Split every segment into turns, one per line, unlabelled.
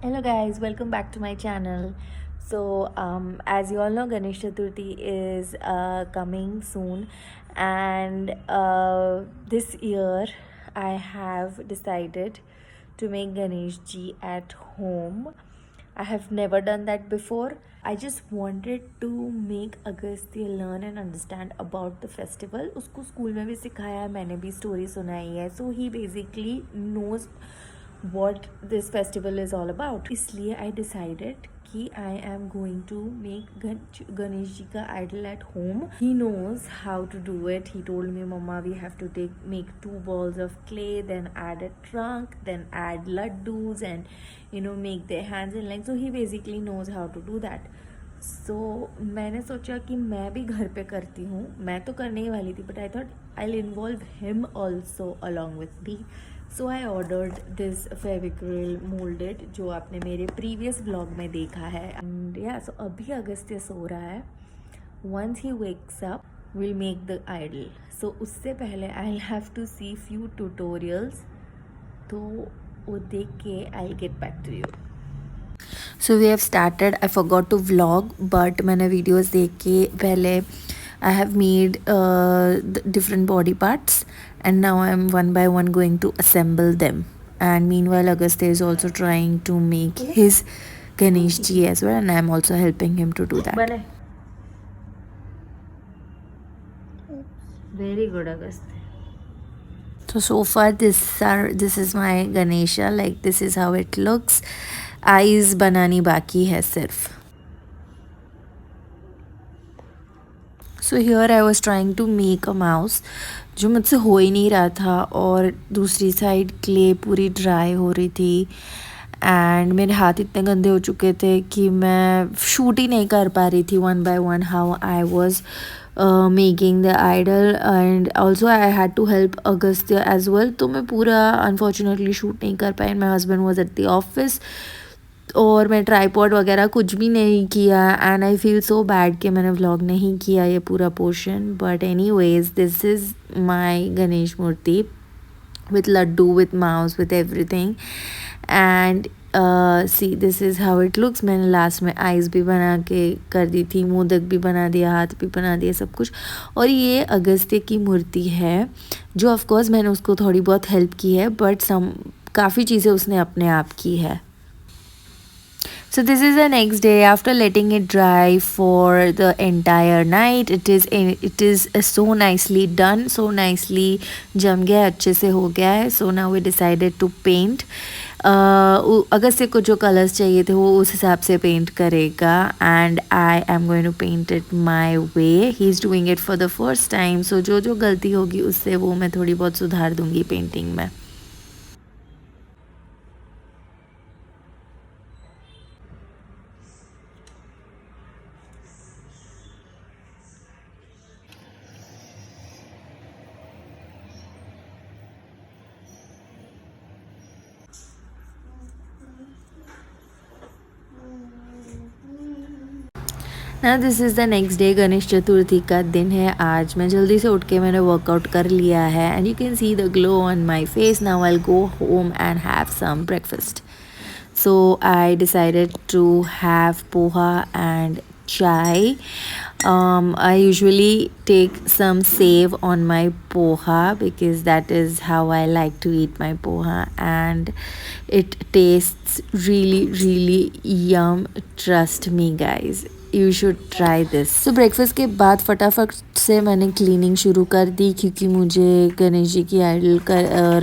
Hello guys, welcome back to my channel. As you all know, Ganesh Chaturthi is coming soon, and this year I have decided to make Ganesh ji at home. I have never done that before. I just wanted to make Agastya learn and understand about the festival. उसको school में भी सिखाया है, मैंने भी story सुनाई है. So he basically knows what this festival is all about. इसलिए I decided कि I am going to make Ganesh ji का idol at home. He knows how to do it. He told me, Mama, we have to make 2 balls of clay, then add a trunk, then add laddus, and make their hands and legs. So he basically knows how to do that. So मैंने सोचा कि मैं भी घर पे करती हूँ. मैं तो करने ही वाली थी, but I thought I'll involve him also along with me. So I ordered this Fevicryl molded, जो आपने मेरे previous vlog में देखा है. And yeah, so अभी अगस्त्य सो रहा है. Once he wakes up, we'll make the idol. So उससे पहले I'll have to see few tutorials. तो वो देख के I'll get back to you. So we have started. I forgot to vlog, but मैंने videos देख के पहले I have made the different body parts, and now I'm one by one going to assemble them. And meanwhile, Agastya is also trying to make his Ganesh ji as well, and I'm also helping him to do that. Very good, Agastya. So far this is my Ganesha. Like, this is how it looks. Eyes बनानी बाकी है सिर्फ. So here I was trying to make a mouse, जो मुझसे हो ही नहीं रहा था, और दूसरी साइड क्ले पूरी ड्राई हो रही थी, एंड मेरे हाथ इतने गंदे हो चुके थे कि मैं शूट ही नहीं कर पा रही थी one by one how I was making the idol. And also I had to help Agastya as well. तो मैं पूरा अनफॉर्चुनेटली शूट नहीं कर पाई. My husband was at the office, और मैं ट्राईपॉड वगैरह कुछ भी नहीं किया, and I feel so bad कि मैंने व्लॉग नहीं किया ये पूरा portion. But anyways, this is my Ganesh मूर्ति with laddu, with mouse, with everything. And see, this is how it looks. मैंने लास्ट में आइज़ भी बना के कर दी थी, मोदक भी बना दिया, हाथ भी बना दिया, सब कुछ. और ये अगस्त्य की मूर्ति है, जो ऑफ कोर्स मैंने उसको थोड़ी बहुत हेल्प की है, बट काफ़ी चीज़ें उसने अपने आप की है. So this is the next day after letting it dry for the entire night. It is so nicely done, so nicely जम गया, अच्छे से हो गया है. So now we decided to paint. Agastya को जो कलर्स चाहिए थे वो उस हिसाब से पेंट करेगा, and I am going to paint it my way. He is doing it for the first time, so जो जो गलती होगी उससे वो मैं थोड़ी बहुत सुधार दूँगी पेंटिंग में. ना this is the next day. Ganesh Chaturthi का दिन है आज. मैं जल्दी से उठ के मैंने वर्कआउट कर लिया है, and you can see the glow on my face. Now I will go home and have some breakfast. So I decided to have poha and chai. I usually take some save on my poha because that is how I like to eat my poha, and it tastes really really yum. Trust me guys, you should try this. So breakfast के बाद फटाफट से मैंने cleaning शुरू कर दी, क्योंकि मुझे गणेश जी की आइडल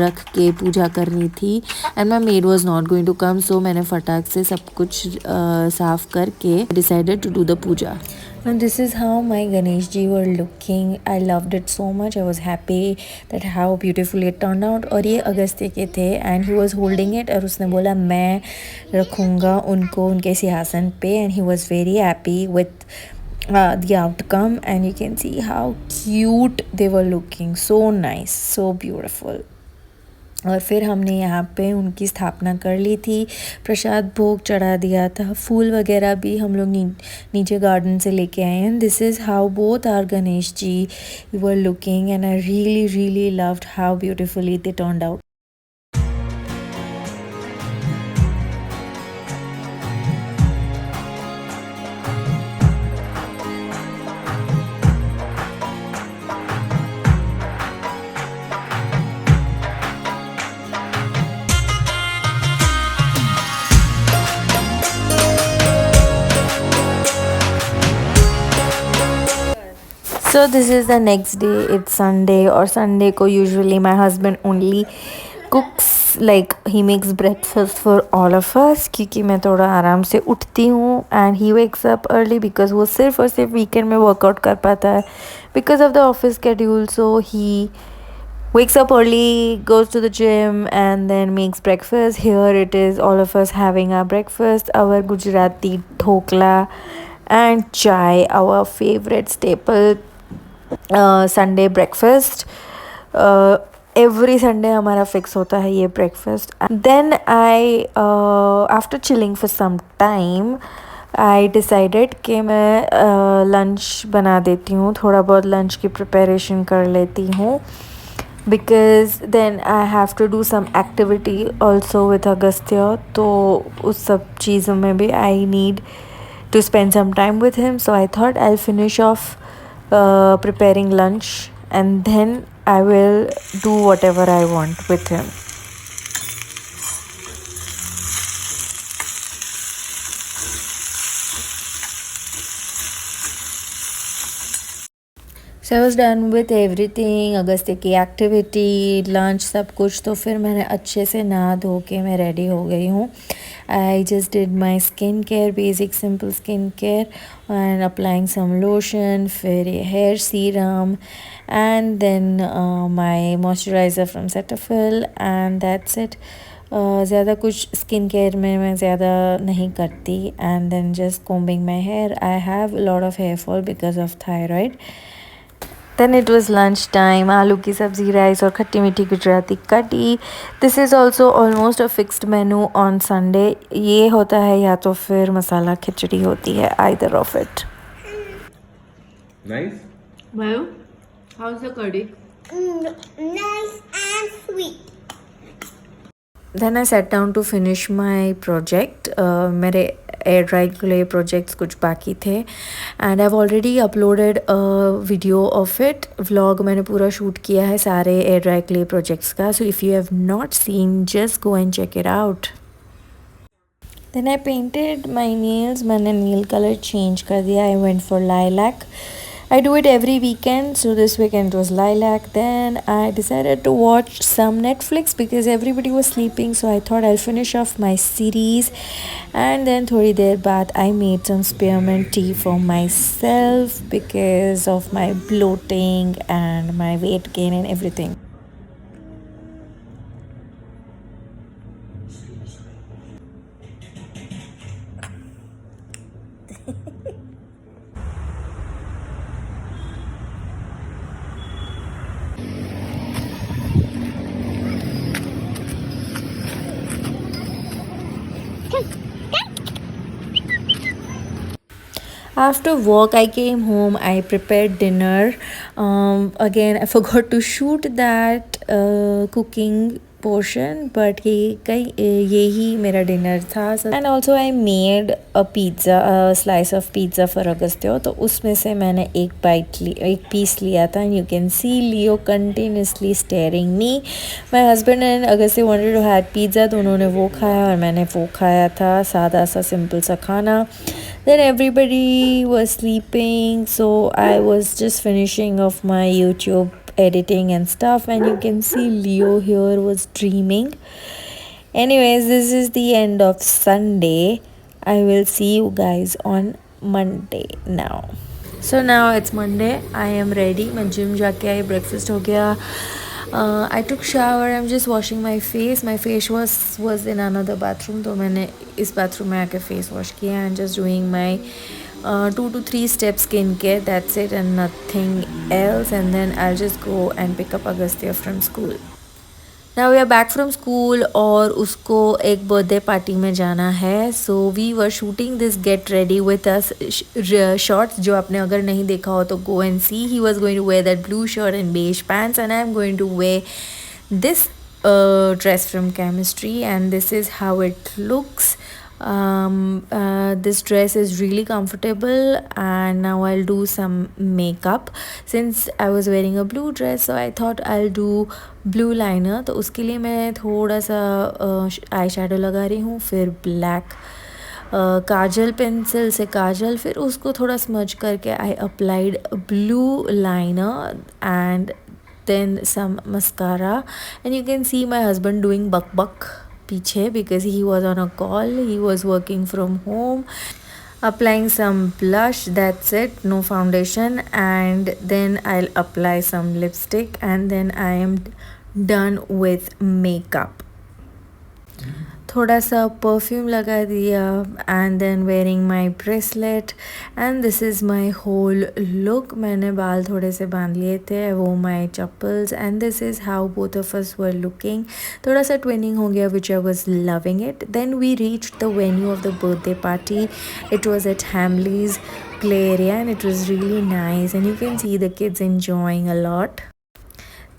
रख के पूजा करनी थी, and my maid was not going to come. So मैंने फटाक से सब कुछ साफ करके decided to do the puja. And this is how my Ganesh ji were looking. I loved it so much. I was happy that how beautifully it turned out. और ये अगस्त्य के थे, and he was holding it, और उसने बोला मैं रखूँगा उनको उनके सिंहासन पे, and he was very happy with the outcome. And you can see how cute they were looking. So nice, so beautiful. और फिर हमने यहाँ पे उनकी स्थापना कर ली थी, प्रसाद भोग चढ़ा दिया था, फूल वगैरह भी हम लोग नीचे गार्डन से लेके आए हैं. This is how both are Ganesh ji were looking, and I really really loved how beautifully they turned out. So this is the next day. It's Sunday, or Sunday ko usually my husband only cooks, like he makes breakfast for all of us क्योंकि मैं थोड़ा आराम से उठती हूँ and he wakes up early because वो सिर्फ और सिर्फ weekend में workout कर पाता है because of the office schedule. So he wakes up early, goes to the gym, and then makes breakfast. Here it is, all of us having our breakfast, our Gujarati dhokla and chai, our favorite staple Sunday breakfast. Every Sunday हमारा fix होता है ये breakfast. Then I after chilling for some time I decided कि मैं lunch बना देती हूँ, थोड़ा बहुत लंच की प्रिपरेशन कर लेती हूँ because then I have to do some activity also with Agastya. तो उस सब चीज़ों में भी I need to spend some time with him. So I thought I'll finish off preparing lunch and then I will do whatever I want with him. So I was done with everything, Agastya की activity, lunch, सब कुछ. तो फिर मैंने अच्छे से नहा धो के मैं रेडी हो गई हूँ. I just did my skincare, basic simple skincare, and applying some lotion, फिर ये hair serum, and then my moisturizer from Cetaphil, and that's it. ज़्यादा कुछ स्किन केयर में मैं ज़्यादा नहीं करती. and then just combing my hair. I have a lot of hair fall because of thyroid. Then it was lunch time. आलू की सब्ज़ी, राइस और खट्टी मीठी Gujarati kadhi. This is also almost a fixed menu on Sunday. ये होता है या तो फिर मसाला खिचड़ी होती है, either of it.
Nice.
Well, how's the curry?
Nice and sweet.
Then I sat down to finish my project. मेरे एयर ड्राई के लिए प्रोजेक्ट्स कुछ बाकी थे and I have already uploaded video of it. Vlog मैंने पूरा shoot किया है सारे एयर ड्राई के लिए प्रोजेक्ट्स का. So if you have not seen, just go and check it out. Then I painted my nails. मैंने नील कलर चेंज कर दिया. I went for lilac. I do it every weekend, so this weekend was lilac. Then I decided to watch some Netflix because everybody was sleeping, so I thought I'll finish off my series. And then थोड़ी देर बाद I made some spearmint tea for myself because of my bloating and my weight gain and everything. After work, I came home. I prepared dinner. Again, I forgot to shoot that cooking portion, but यही मेरा dinner था. And also I made a pizza, a slice of pizza for Agastyo. तो उसमें से मैंने एक piece लिया था. And you can see Leo continuously staring me. My husband and Agastyo wanted to have pizza, तो उन्होंने वो खाया और मैंने वो खाया था. सादा सा simple सा खाना. Then everybody was sleeping, so I was just finishing off my YouTube editing and stuff, and you can see Leo here was dreaming. Anyways, this is the end of Sunday. I will see you guys on Monday now. So now it's Monday. I am ready. मैं gym जाके आई, breakfast हो गया. I took shower. I'm just washing my face. My face was in another bathroom, तो मैंने इस bathroom में आके face wash किया. I'm just doing my 2 to 3 step skincare. That's it and nothing else. And then I'll just go and pick up Agastya from school. Now we are back from school और उसको एक birthday party में जाना है. So we were shooting this get ready with us shorts. जो आपने अगर नहीं देखा हो तो go and see. He was going to wear that blue shirt and beige pants, and I'm going to wear this dress from Chemistry, and this is how it looks. This dress is really comfortable, and now I'll do some makeup. Since I was wearing a blue dress, so I thought I'll do blue liner. तो उसके लिए मैं थोड़ा सा eye shadow लगा रही हूँ, फिर ब्लैक काजल पेंसिल से काजल, फिर उसको थोड़ा स्मज करके I applied blue liner and then some mascara, and you can see my husband doing buck पीछे because he was on a call, he was working from home. Applying some blush, that's it, no foundation, and then I'll apply some lipstick and then I am done with makeup. थोड़ा सा perfume लगा दिया and then wearing my bracelet and this is my whole look. मैंने बाल थोड़े से बांध लिए थे, वो my chappals, and this is how both of us were looking. थोड़ा सा ट्विनिंग हो गया which I was loving it. Then we reach the venue of the birthday party. It was at Hamleys play area and it was really nice and you can see the kids enjoying a lot.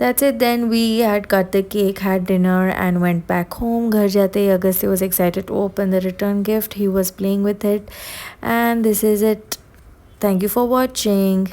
That's it. Then we had cut the cake, had dinner and went back home. Ghar jate Agastya was excited to open the return gift. He was playing with it and this is it. Thank you for watching.